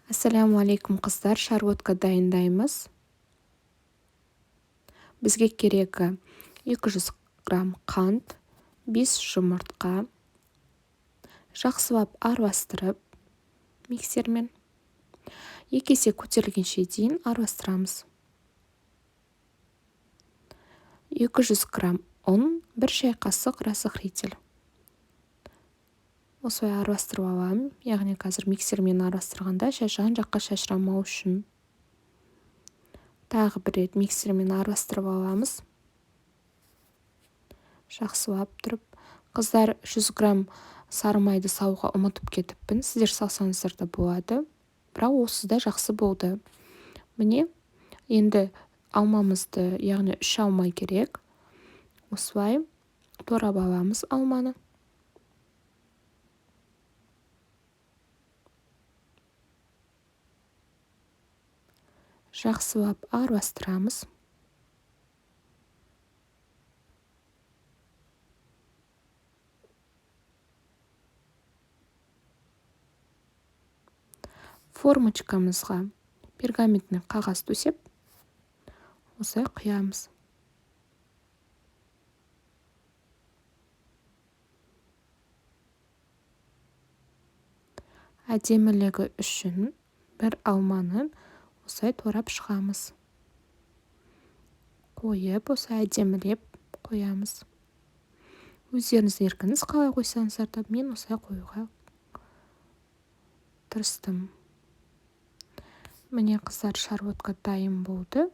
Ассаламу алейкум қыздар, шарлотка дайындаймыз. Бізге керегі 200 грамм қант, 5 жұмыртқа, жақсылап араластырып миксермен 2 есе көтерілгенше дейін араластырамыз. 200 грамм ұн, 1 шай қасық разрыхлитель. Осылай араластырып аламын, яғни қазір миксермен араластырғанда жан жаққа шашырамау үшін. Тағы бір рет миксермен араластырып аламыз. Жақсылап тұрып. Қыздар 100 грамм сары майды салуға ұмытып кетіппін. Сіздер салсаңыздар да болады. Бірақ осы да жақсы болды. Міне, енді алмамызды, яғни 3 алма керек. Осылай турап аламыз алманы. Жақсылап араластырамыз. Формочкамызға пергаментный қағаз төсеп, осылай құямыз. Әдемілігі үшін бір алманы осылай турап шығамыз. Қойып, осылай әдемілеп қоямыз. Өздеріңіз еркіңіз қалай қойсаңыздар да, мен осылай қоюға тырыстым. Міне қыздар, шарлотка дайын болды.